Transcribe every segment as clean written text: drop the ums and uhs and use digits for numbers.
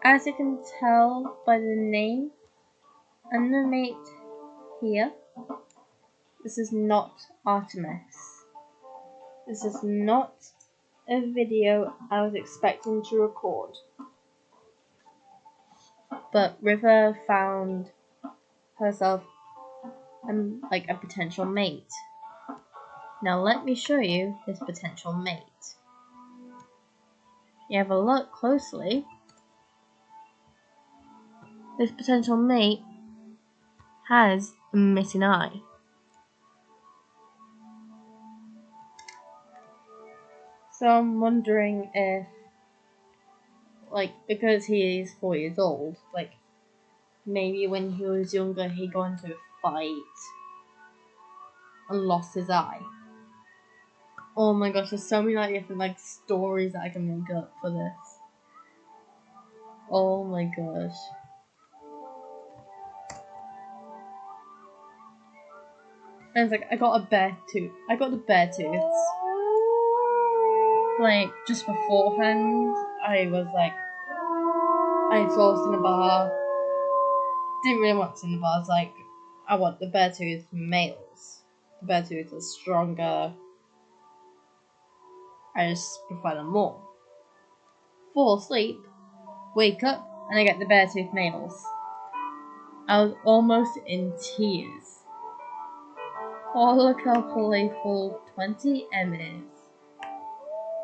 As you can tell by the name and the mate here, this is not Artemis. This is not a video I was expecting to record. But River found herself like a potential mate. Now let me show you this potential mate. You have a look closely. This potential mate has a missing eye. So I'm wondering if, like, because he is 4 years old, like, maybe when he was younger he got into a fight and lost his eye. Oh my gosh, there's so many like different like stories that I can make up for this. Oh my gosh. And it's like I got a bear tooth. I got the bear tooths. Like just beforehand, I was like, I saw Cinnabar. Didn't really want Cinnabar. I was like, I want the bear tooth males. The bear tooth is stronger. I just prefer them more. Fall asleep, wake up, and I get the bear tooth males. I was almost in tears. Oh, look how playful 20M is.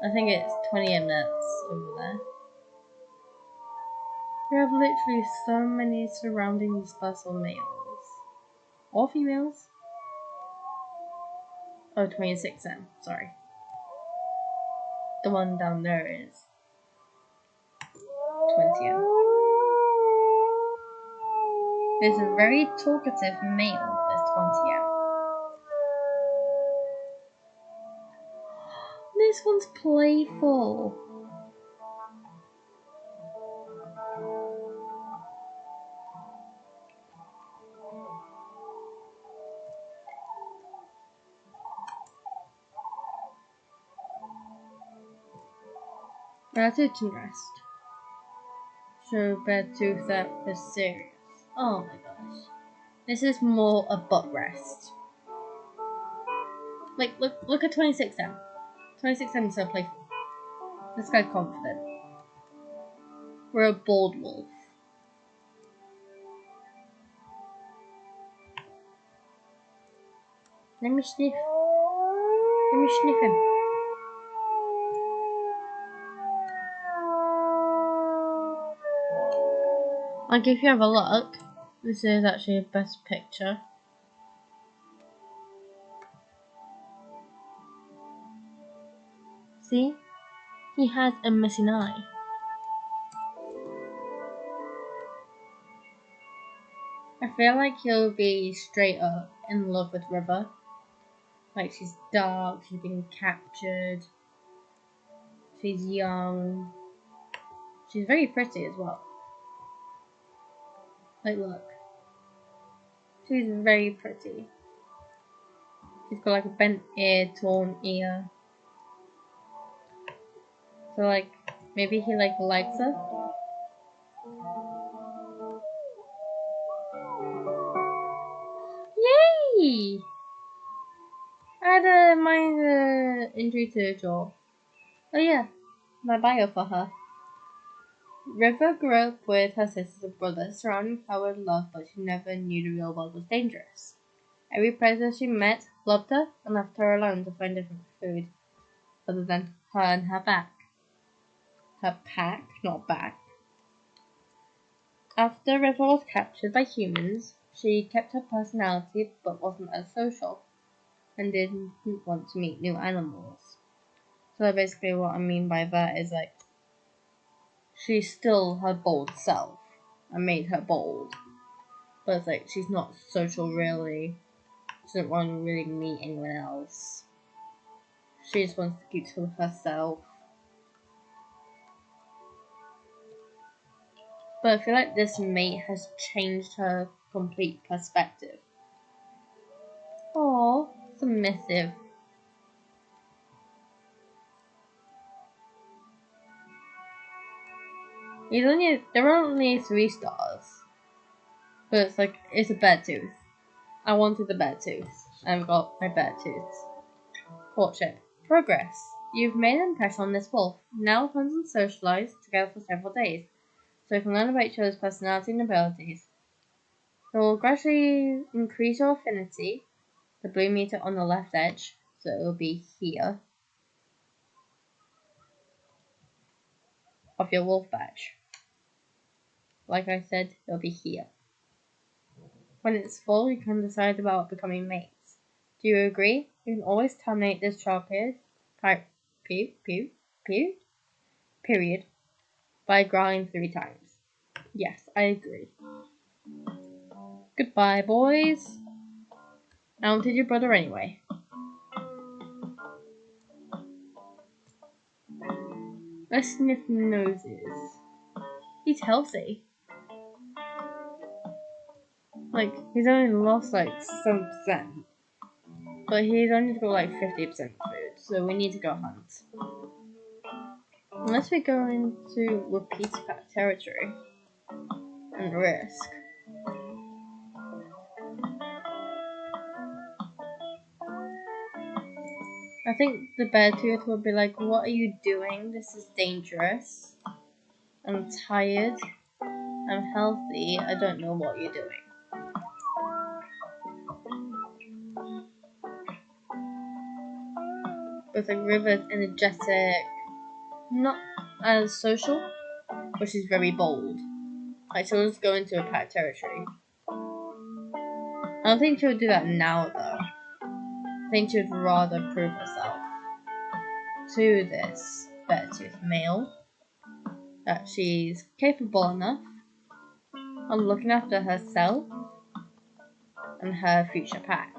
I think it's 20M that's over there. We have literally so many surrounding dispersal males. Or females. Oh, 26M, sorry. The one down there is 20M. There's a very talkative male that's 20M. This one's playful. Beartooth and rest. So Beartooth that was serious. Oh my gosh. This is more a butt rest. Like look at 26M. 26M is so playful. This guy's confident. We're a bold wolf. Let me sniff. Let me sniff him. Like if you have a look, this is actually a best picture. See? He has a missing eye. I feel like he'll be straight up in love with River. Like she's dark, she's been captured, she's young, she's very pretty as well. Like look, she's very pretty. She's got like a bent ear, torn ear. So like, maybe he like likes her. Yay! I had a minor injury to the jaw. Oh yeah, my bio for her. River grew up with her sisters and brothers, surrounding her with love, but she never knew the real world was dangerous. Every predator she met loved her and left her alone to find different food, other than her and her pack. Her pack, not back. After River was captured by humans, she kept her personality but wasn't as social, and didn't want to meet new animals. So basically what I mean by that is like, she's still her bold self. I made her bold. But it's like, she's not social really. She doesn't want to really meet anyone else. She just wants to keep to herself. But I feel like this mate has changed her complete perspective. Aww, submissive. There are only 3 stars. But it's a bear tooth. I wanted the bear tooth. I've got my bear tooth. Courtship. Progress. You've made an impression on this wolf. Now hunt and socialize together for several days, so you can learn about each other's personality and abilities. It will gradually increase your affinity, the blue meter on the left edge, so it will be here, of your wolf badge. Like I said, it'll be here. When it's full, you can decide about becoming mates. Do you agree? You can always terminate this trial period by growling 3 times. Yes, I agree. Goodbye, boys. I wanted your brother anyway. Let's sniff noses. He's healthy. He's only lost 7%. But he's only got 50% food, so we need to go hunt. Unless we go into repeat pack territory and risk. I think the bear tooth will be like, what are you doing? This is dangerous. I'm tired. I'm healthy. I don't know what you're doing. But River's energetic, not as social, but she's very bold. She'll just go into a pack territory. I don't think she'll do that now, though. I think she'd rather prove herself to this bear-toothed male that she's capable enough of looking after herself and her future pack.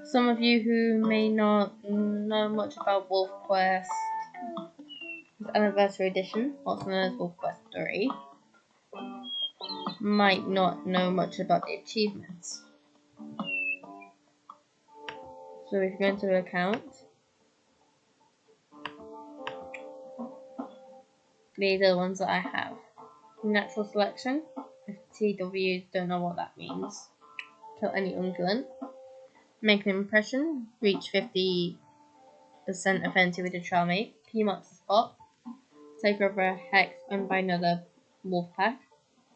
Some of you who may not know much about Wolf Quest Anniversary Edition, also known as Wolf Quest 3, might not know much about the achievements. So if you go into the account, these are the ones that I have. Natural selection, if TWs don't know what that means. Kill any ungulate. Make an impression, reach 50% affinity with a trail mate. P marks the spot. Take over a hex owned by another wolf pack.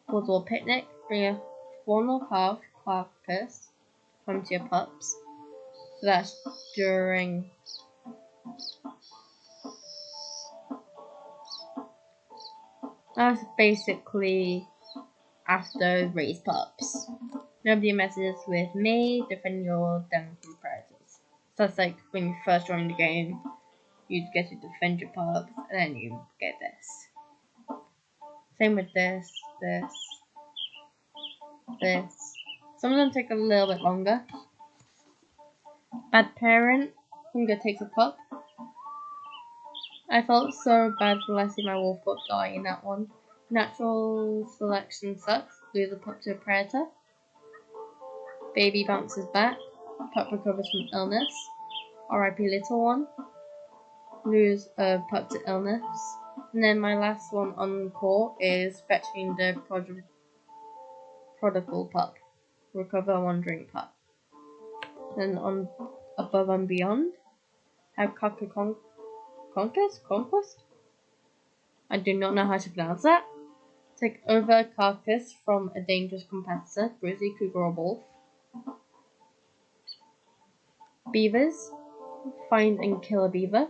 Portable picnic, bring a fawn or calf carcass home to your pups. So that's during that's basically after raised pups. Nobody messes with me, defend your den from predators. So that's when you first join the game, you get to defend your pups, and then you get this. Same with this. Some of them take a little bit longer. Bad parent, Hunger takes a pup. I felt so bad for letting my wolf pup die in that one. Natural selection sucks. Lose a pup to a predator. Baby bounces back. Pup recovers from illness. RIP little one. Lose a pup to illness. And then my last one on core is fetching the prodigal pup. Recover a wandering pup. Then on above and beyond, have Conquest? I do not know how to pronounce that. Take over a carcass from a dangerous competitor, grizzly, cougar, or wolf. Beavers, find and kill a beaver.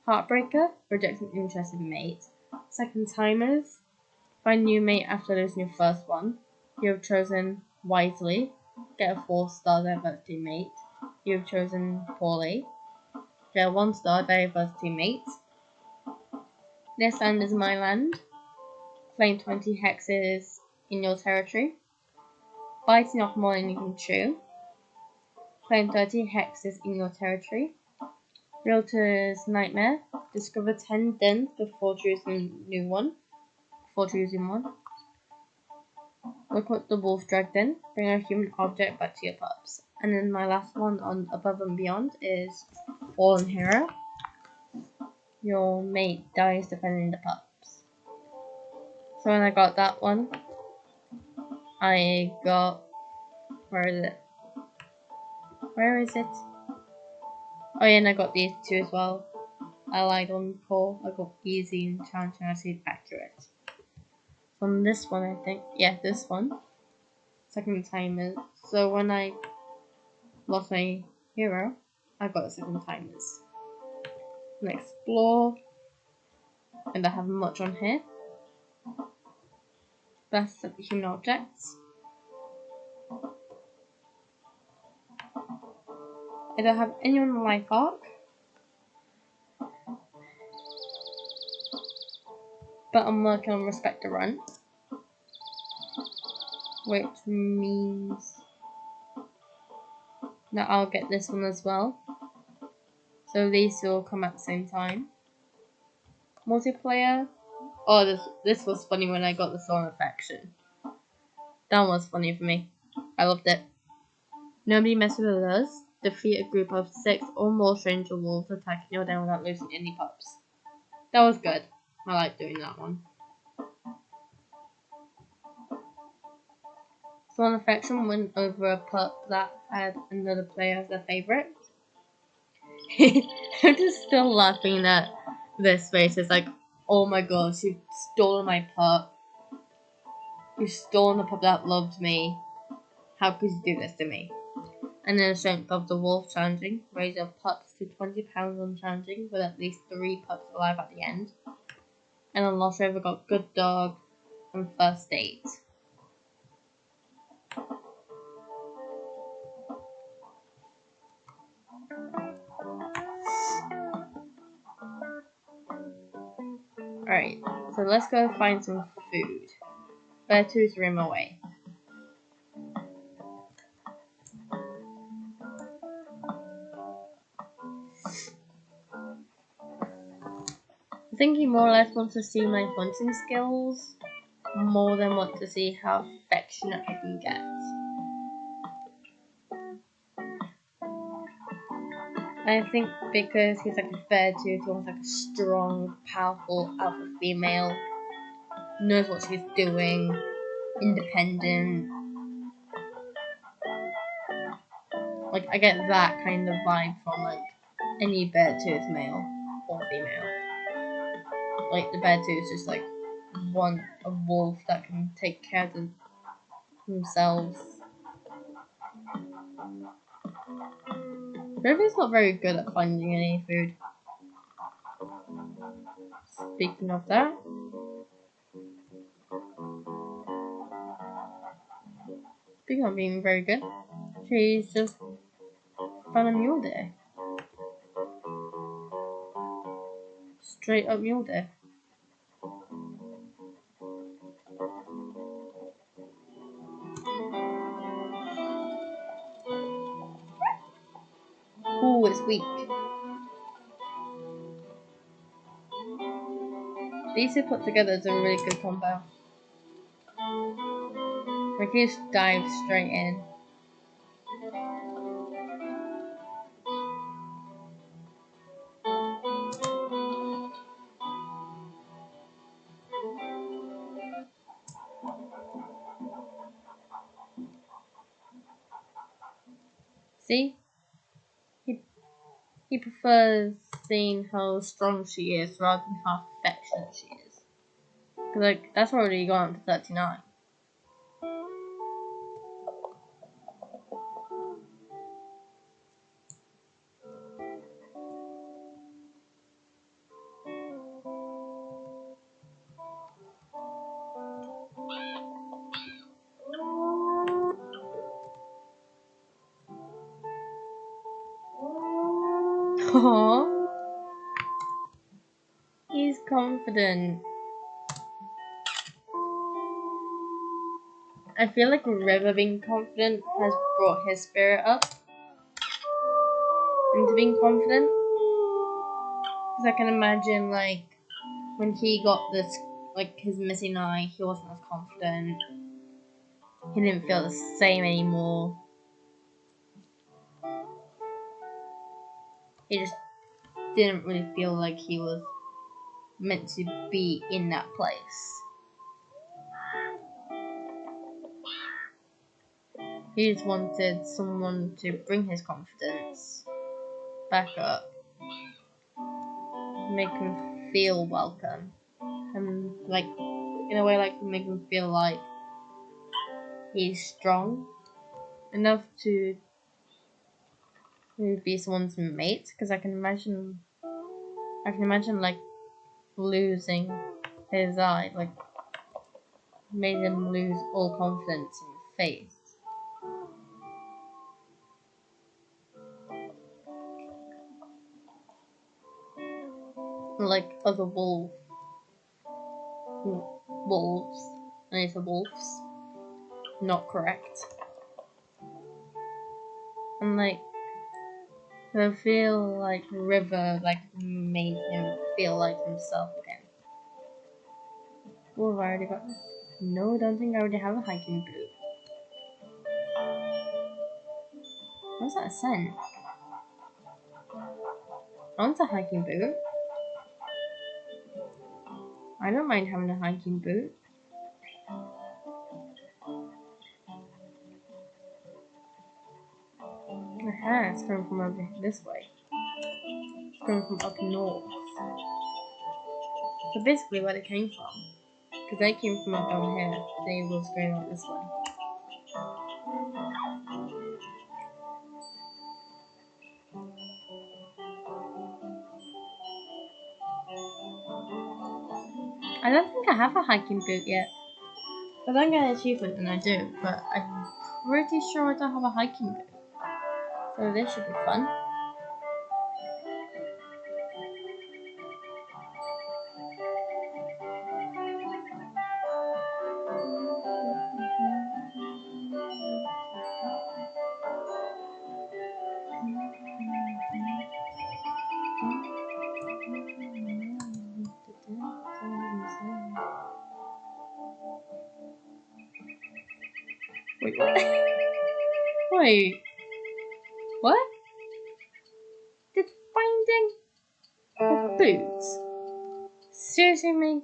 Heartbreaker, reject an interested mate. Second timers, find new mate after losing your first one. You have chosen wisely. Get a 4-star diversity mate. You have chosen poorly. Get a 1-star diversity mate. This land is my land. Claim 20 hexes in your territory. Biting off more than you can chew. Claim 30 hexes in your territory. Realtor's Nightmare. Discover 10 dens before choosing one. Look at the wolf drag den. Bring a human object back to your pups. And then my last one on Above and Beyond is Fallen Hero. Your mate dies defending the pups. So when I got that one, I got, where is it? Oh yeah, and I got these two as well. Allied on core. I got easy and challenge accurate. On this one, I think, yeah, this one. Second timers. So when I lost my hero, I got the second timers. And explore, and I have much on here. Best at human objects. I don't have anyone on life arc, but I'm working on Respect the Run, which means that I'll get this one as well. So these two will come at the same time. Multiplayer. Oh, this was funny when I got the Thorn Affection. That was funny for me. I loved it. Nobody messes with us. Defeat a group of 6 or more stranger wolves attacking your den without losing any pups. That was good. I like doing that one. Thorn Affection went over a pup that had another player as their favourite. I'm just still laughing at this face. It's like, oh my gosh, you've stolen my pup. You've stolen the pup that loved me. How could you do this to me? And then the strength of the wolf challenging. Raise your pups to 20 pounds on challenging with at least 3 pups alive at the end. And on Lost River got Good Dog and First Date. Alright, so let's go find some food. Beartooth's room away. I think he more or less wants to see my hunting skills more than want to see how affectionate I can get. I think because he's like a Beartooth, he wants like a strong, powerful alpha female, knows what she's doing, independent. Like, I get that kind of vibe from like any Beartooth male or female. Like, the Beartooth is just like a wolf that can take care of themselves. River's not very good at finding any food. Speaking of that, speaking of being very good, she's just found a mule deer. Straight up mule deer. Ooh, it's weak. These two put together is a really good combo. We can just dive straight in. See? He prefers seeing how strong she is rather than how affectionate she is. Cause like, that's already gone up to 39. Aww. He's confident. I feel like River being confident has brought his spirit up into being confident. Because I can imagine, like, when he got this, like, his missing eye, he wasn't as confident. He didn't feel the same anymore. he just didn't really feel like he was meant to be in that place. He just wanted someone to bring his confidence back up, make him feel welcome, and like in a way, like make him feel like he's strong enough to be someone's mate. Because I can imagine like losing his eye, like made him lose all confidence in faith. Like other wolves, and it's a wolves, not correct. And like, I feel like River like made him feel like himself again. Oh, I've already got this. No, I don't think I already have a hiking boot. What's that scent? I want a hiking boot. I don't mind having a hiking boot. Aha, it's coming from over this way. It's coming from up north. So basically where they came from. Because they came from up down here. They was going like this way. I don't think I have a hiking boot yet. If I don't get an achievement, then I do. But I'm pretty sure I don't have a hiking boot. So this should be fun. Wait, what? Wait. What? Did finding of boots seriously make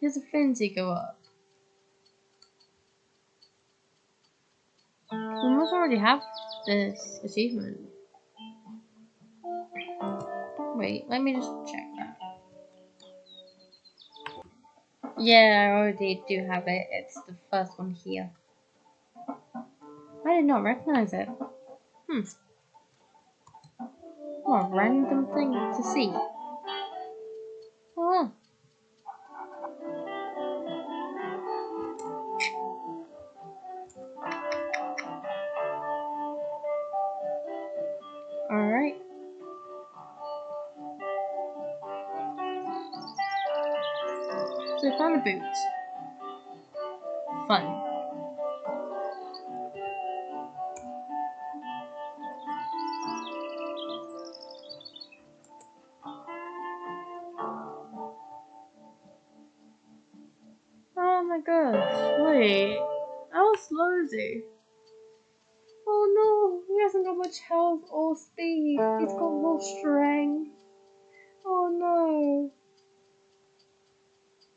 his affinity go up? We must already have this achievement. Wait, let me just check that. Yeah, I already do have it. It's the first one here. I did not recognize it. What a random thing to see. Oh well. Alright. So I found a boot. Fun. Oh my gosh, wait. How's Lozy? Oh no, he hasn't got much health or speed. He's got more strength. Oh no.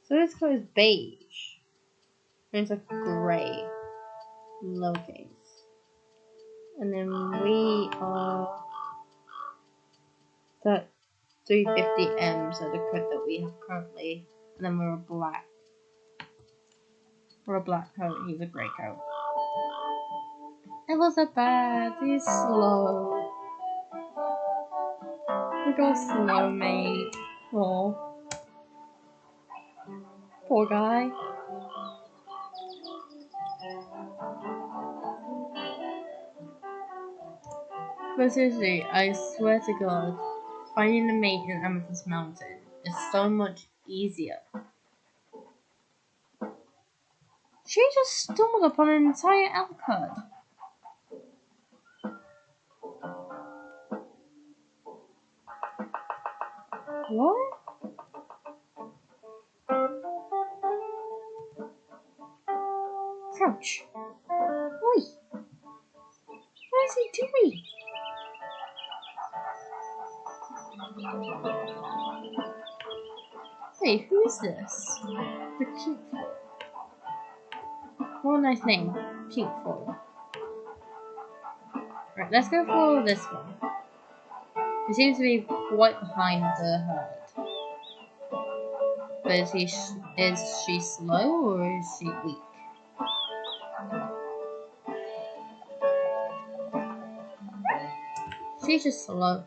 So this color is beige. And it's like grey. Lowercase. And then we are that 350M, so the coat that we have currently. And then we're a black. We're a black coat, he's a grey coat. It wasn't bad, he's slow. We got slow, mate. Oh. Poor guy. But seriously, I swear to God, finding a mate in Amethyst Mountain is so much easier. She just stumbled upon an entire elk herd. What? Crouch. Oi! What is he doing? Wait, who is this? The cute. What a nice name. Cute for. Right, let's go for this one. It seems to be quite behind the herd. But is she slow or is she weak? She's just slow.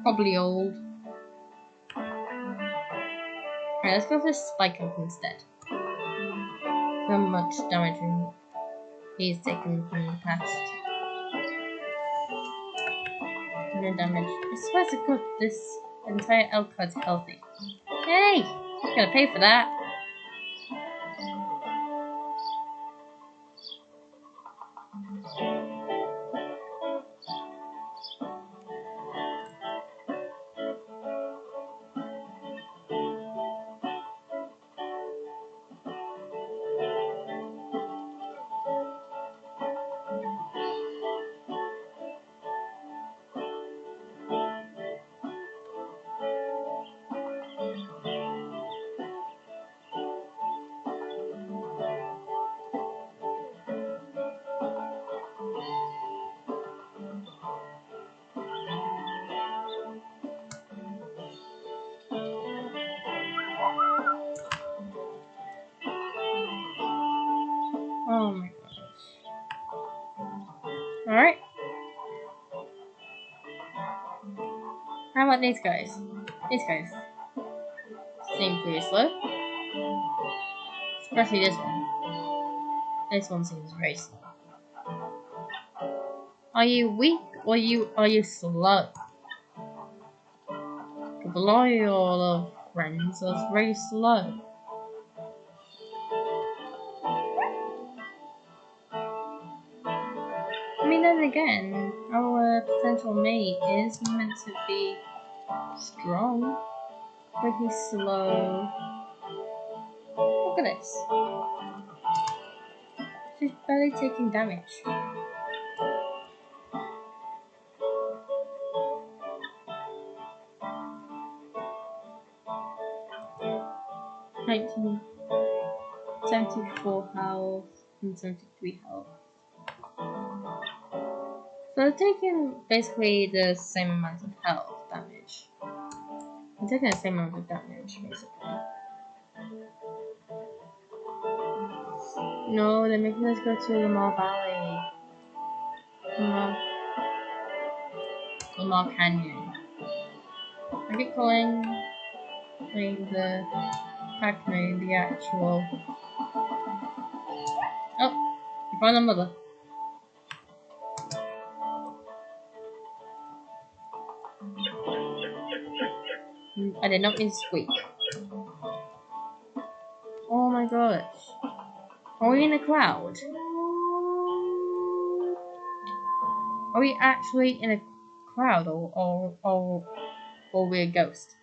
Probably old. Alright, let's go for Spike Up instead. So much damage he's taken from the past. No damage. I swear to God, this entire elk herd's healthy. Hey! Gotta pay for that. Oh my gosh. Alright. How about these guys? These guys seem pretty slow. Especially this one. This one seems very slow. Are you weak or are you slow? Because a lot of your friends are very slow. I mean, then again, our potential mate is meant to be strong, but he's slow. Look at this. She's barely taking damage. Nineteen, 74 health and 73 health. So I'm taking basically the same amount of health damage. I'm taking the same amount of damage, basically. No, they're making us go to Lamar Valley. Lamar Canyon. I keep calling the Pac-Man the actual... Oh, you found a mother. I did not mean to squeak. Oh my gosh. Are we in a cloud? Are we actually in a cloud or we're a ghost?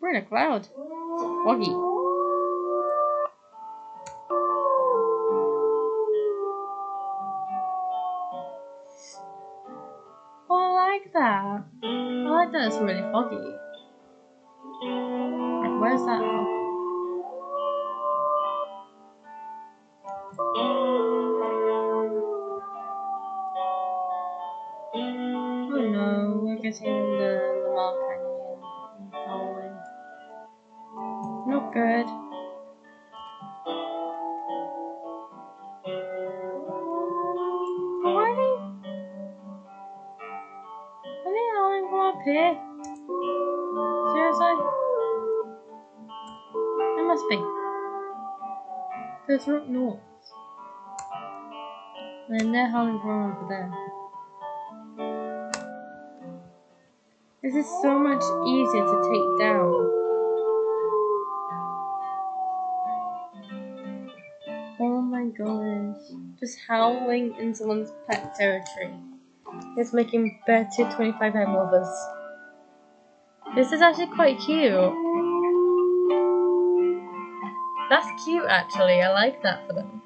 We're in a cloud. Foggy. Oh, I like that. I like that it's really foggy. Right, where's that hog? Oh no, we're getting the Lamar Canyon hallway. Not good. Why are they howling from up here? Seriously? It must be. Because we're up north. And they're howling from over there. This is so much easier to take down. Oh my gosh. Just howling in someone's pet territory. It's making better 25 mothers. This is actually quite cute. That's cute actually, I like that for them.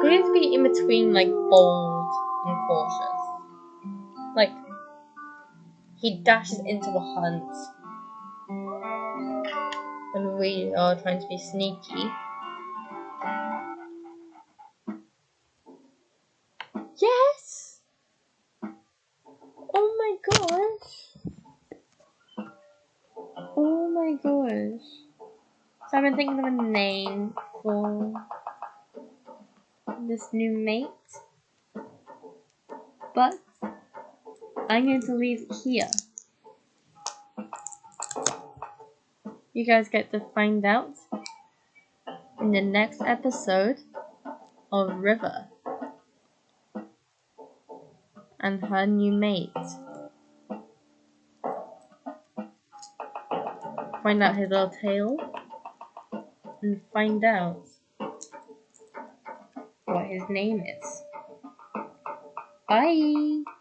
He needs to be in between, like, bold and cautious. Like, he dashes into a hunt when we are trying to be sneaky. Yes! Oh my gosh! Oh my gosh. So I've been thinking of a name for this new mate. But I'm going to leave it here. You guys get to find out in the next episode of River and her new mate. Find out his little tale and find out what his name is. Bye!